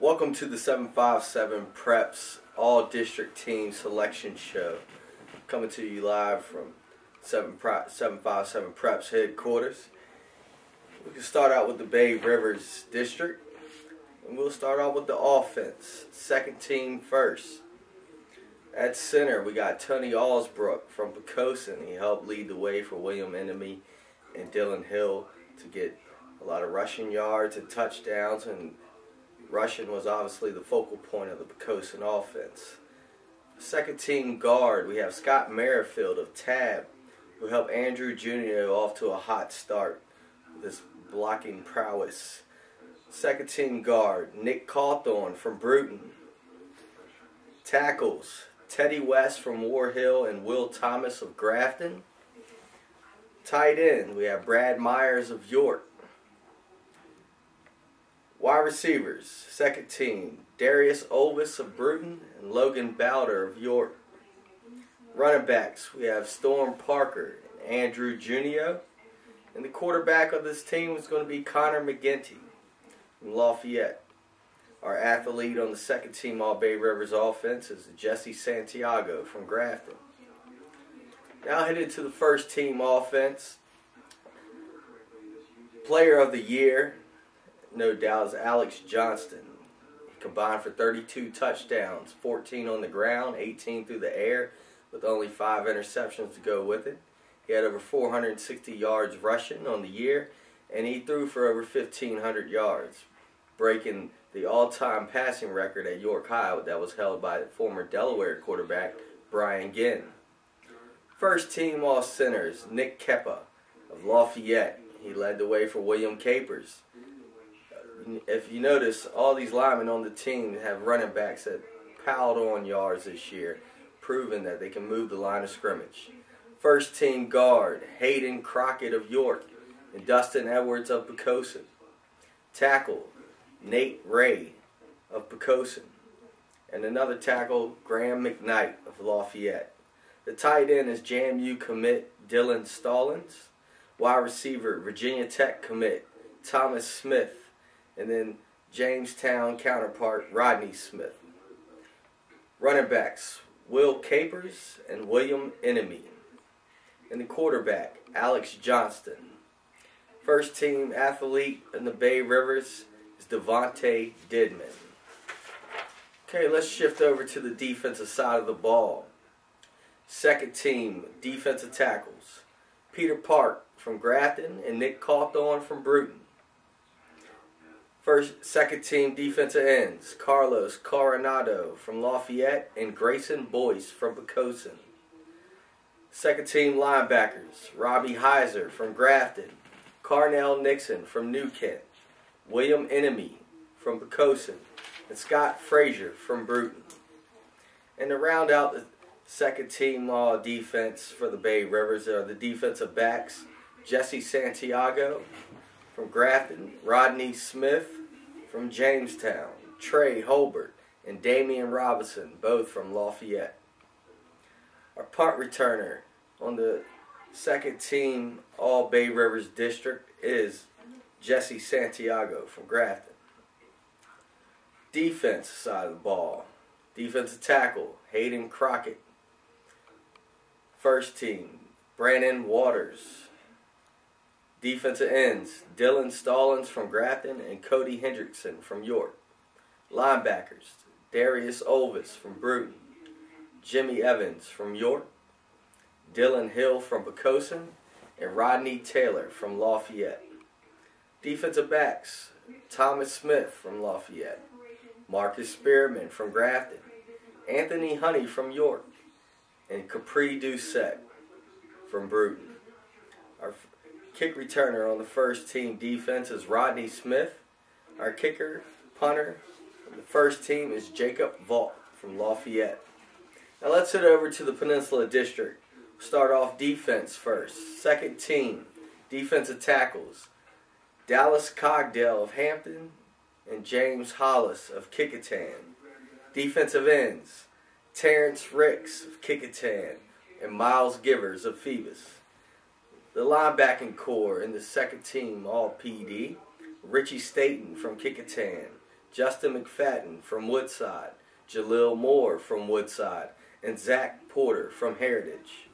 Welcome to the 757 Preps All District Team Selection Show. Coming to you live from 757 Preps headquarters. We can start out with the Bay Rivers District. And we'll start off with the offense. Second team first. At center, we got Tony Alsbrook from Poquoson. He helped lead the way for William Enemy and Dylan Hill to get a lot of rushing yards and touchdowns, and rushing was obviously the focal point of the Poquoson offense. Second team guard, we have Scott Merrifield of Tab, who helped Andrew Jr. off to a hot start with his blocking prowess. Second team guard, Nick Cawthorn from Bruton. Tackles, Teddy West from War Hill and Will Thomas of Grafton. Tight end, we have Brad Myers of York. Wide receivers, second team, Darius Olvis of Bruton and Logan Bowder of York. Running backs, we have Storm Parker and Andrew Junio. And the quarterback of this team is going to be Connor McGinty from Lafayette. Our athlete on the second team All Bay Rivers offense is Jesse Santiago from Grafton. Now headed to the first team offense. Player of the year, no doubt, is Alex Johnston. He combined for 32 touchdowns, 14 on the ground, 18 through the air, with only 5 interceptions to go with it. He had over 460 yards rushing on the year, and he threw for over 1,500 yards, breaking the all-time passing record at York High that was held by the former Delaware quarterback Brian Ginn. First team all centers, Nick Keppa of Lafayette. He led the way for William Capers. If you notice, all these linemen on the team have running backs that piled on yards this year, proving that they can move the line of scrimmage. First team guard, Hayden Crockett of York and Dustin Edwards of Poquoson. Tackle, Nate Ray of Poquoson. And another tackle, Graham McKnight of Lafayette. The tight end is JMU commit Dylan Stallings. Wide receiver, Virginia Tech commit Thomas Smith. And then Jamestown counterpart Rodney Smith. Running backs, Will Capers and William Enemy. And the quarterback, Alex Johnston. First team athlete in the Bay Rivers is Devontae Didman. Okay, let's shift over to the defensive side of the ball. Second team defensive tackles, Peter from Grafton and Nick Cawthorn from Bruton. Second team defensive ends, Carlos Coronado from Lafayette and Grayson Boyce from Poquoson. Second team linebackers, Robbie Heiser from Grafton, Carnell Nixon from New Kent, William Enemy from Poquoson, and Scott Frazier from Bruton. And to round out the second team defense for the Bay Rivers are the defensive backs, Jesse Santiago from Grafton, Rodney Smith from Jamestown, Trey Holbert, and Damian Robinson, both from Lafayette. Our punt returner on the second team All Bay Rivers District is Jesse Santiago from Grafton. Defense side of the ball, defensive tackle, Hayden Crockett. First team, Brandon Waters. Defensive ends, Dylan Stallings from Grafton and Cody Hendrickson from York. Linebackers, Darius Olvis from Bruton, Jimmy Evans from York, Dylan Hill from Poquoson, and Rodney Taylor from Lafayette. Defensive backs, Thomas Smith from Lafayette, Marcus Spearman from Grafton, Anthony Honey from York, and Capri Doucette from Bruton. Our kick returner on the first team defense is Rodney Smith. Our kicker, punter, on the first team is Jacob Vault from Lafayette. Now let's head over to the Peninsula District. We'll start off defense first. Second team, defensive tackles, Dallas Cogdell of Hampton and James Hollis of Kecoughtan. Defensive ends, Terrence Ricks of Kecoughtan and Miles Givers of Phoebus. The linebacking core in the second team All-PD, Richie Staten from Kecoughtan, Justin McFadden from Woodside, Jalil Moore from Woodside, and Zach Porter from Heritage.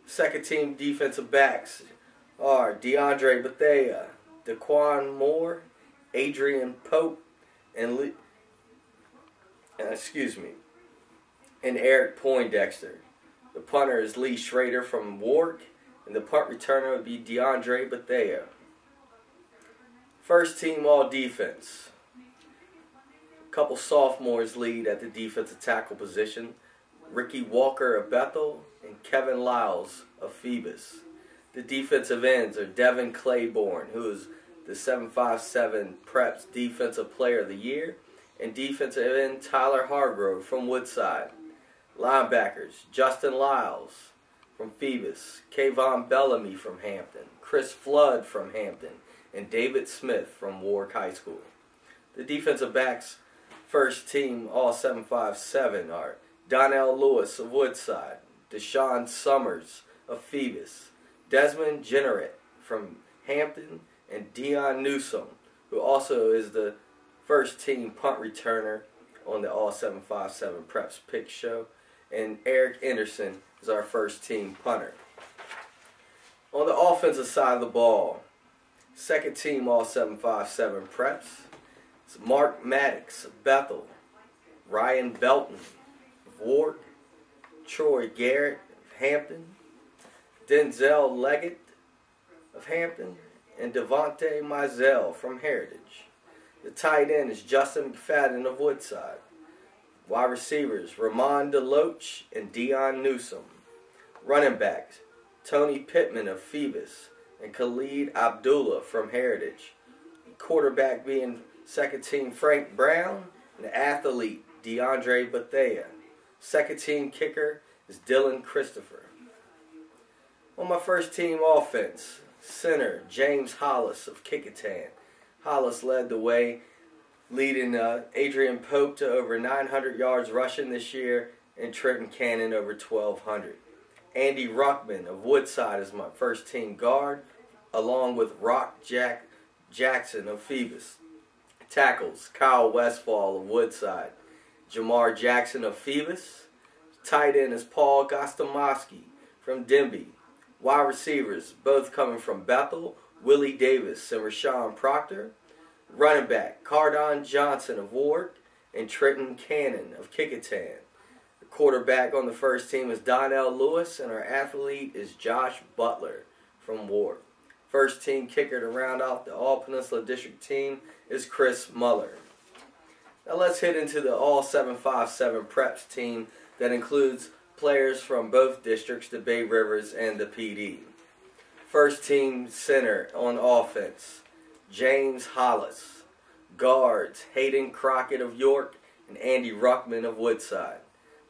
Second team defensive backs are DeAndre Bethea, Daquan Moore, Adrian Pope, and Eric Poindexter. The punter is Lee Schrader from Warwick, and the punt returner would be DeAndre Bethea. First team all defense. A couple sophomores lead at the defensive tackle position. Ricky Walker of Bethel and Kevin Lyles of Phoebus. The defensive ends are Devin Claiborne, who is the 757 Preps Defensive Player of the Year, and defensive end Tyler Hargrove from Woodside. Linebackers, Justin Lyles from Phoebus, Kayvon Bellamy from Hampton, Chris Flood from Hampton, and David Smith from Warwick High School. The defensive backs first team all 757 are Donnell Lewis of Woodside, Deshaun Summers of Phoebus, Desmond Jenneret from Hampton, and Dion Newsom, who also is the first team punt returner on the All 757 Preps Pick Show, and Eric Anderson is our first team punter. On the offensive side of the ball, second team All 757 Preps, it's Mark Maddox of Bethel, Ryan Belton of Warwick, Troy Garrett of Hampton, Denzel Leggett of Hampton, and Devontae Mizell from Heritage. The tight end is Justin McFadden of Woodside. Wide receivers, Ramon DeLoach and Dion Newsom. Running backs, Tony Pittman of Phoebus and Khalid Abdullah from Heritage. Quarterback being second team Frank Brown, and the athlete DeAndre Bethea. Second team kicker is Dylan Christopher. On my first team offense, center James Hollis of Kickintan. Hollis led the way, leading Adrian Pope to over 900 yards rushing this year, and Trenton Cannon over 1,200. Andy Ruckman of Woodside is my first team guard, along with Rock Jackson of Phoebus. Tackles, Kyle Westfall of Woodside, Jamar Jackson of Phoebus. Tight end is Paul Gostomoski from Denby. Wide receivers, both coming from Bethel, Willie Davis and Rashawn Proctor. Running back, Cardon Johnson of Warwick and Trenton Cannon of Kickintan. The quarterback on the first team is Donnell Lewis, and our athlete is Josh Butler from Warwick. First team kicker to round off the All-Peninsula District team is Chris Muller. Now let's hit into the All 757 Preps team that includes players from both districts, the Bay Rivers and the PD. First team center on offense, James Hollis. Guards, Hayden Crockett of York and Andy Ruckman of Woodside.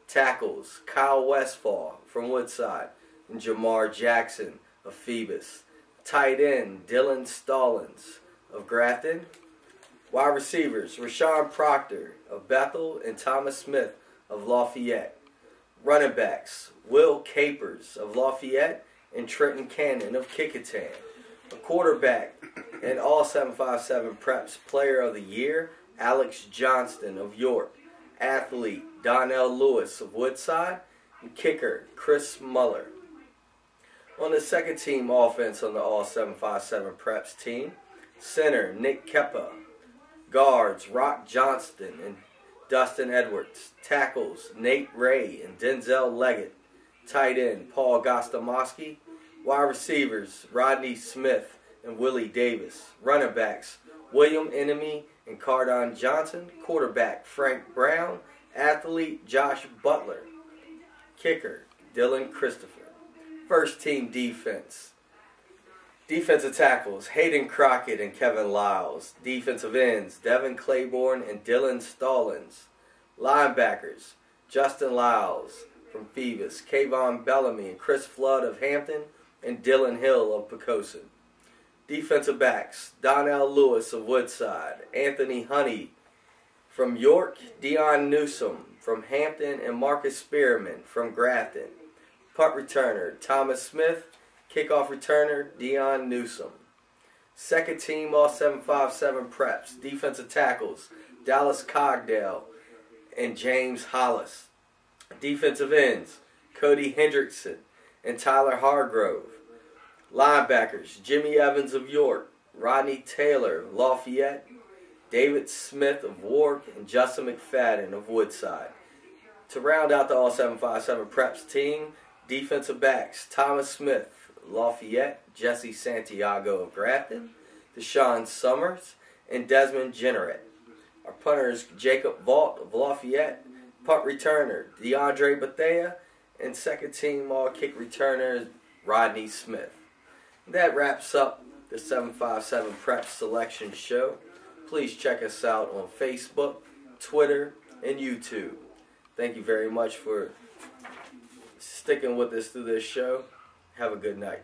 Tackles, Kyle Westfall from Woodside and Jamar Jackson of Phoebus. Tight end, Dylan Stallings of Grafton. Wide receivers, Rashawn Proctor of Bethel and Thomas Smith of Lafayette. Running backs, Will Capers of Lafayette and Trenton Cannon of Kickintan. A quarterback and All 757 Preps Player of the Year, Alex Johnston of York. Athlete, Donnell Lewis of Woodside. And kicker, Chris Muller. On the second team offense on the All 757 Preps team, center, Nick Keppa. Guards, Rock Johnston and Dustin Edwards. Tackles, Nate Ray and Denzel Leggett. Tight end, Paul Gostomoski. Wide receivers, Rodney Smith and Willie Davis. Running backs, William Enemy and Cardon Johnson. Quarterback, Frank Brown. Athlete, Josh Butler. Kicker, Dylan Christopher. First team defense. Defensive tackles, Hayden Crockett and Kevin Lyles. Defensive ends, Devin Claiborne and Dylan Stallings. Linebackers, Justin Lyles from Phoebus, Kayvon Bellamy and Chris Flood of Hampton, and Dylan Hill of Poquoson. Defensive backs, Donnell Lewis of Woodside, Anthony Honey from York, Dion Newsom from Hampton, and Marcus Spearman from Grafton. Punt returner, Thomas Smith. Kickoff returner, Dion Newsom. Second team all 757 preps. Defensive tackles, Dallas Cogdale and James Hollis. Defensive ends, Cody Hendrickson and Tyler Hargrove. Linebackers, Jimmy Evans of York, Rodney Taylor of Lafayette, David Smith of Warwick, and Justin McFadden of Woodside. To round out the all 757 preps team, defensive backs, Thomas Smith, Lafayette, Jesse Santiago of Grafton, Deshaun Summers, and Desmond Jenneret. Our punters, Jacob Vaught of Lafayette, punt returner, DeAndre Bethea, and second team all-kick returner, Rodney Smith. That wraps up the 757 Preps Selection Show. Please check us out on Facebook, Twitter, and YouTube. Thank you very much for sticking with us through this show. Have a good night.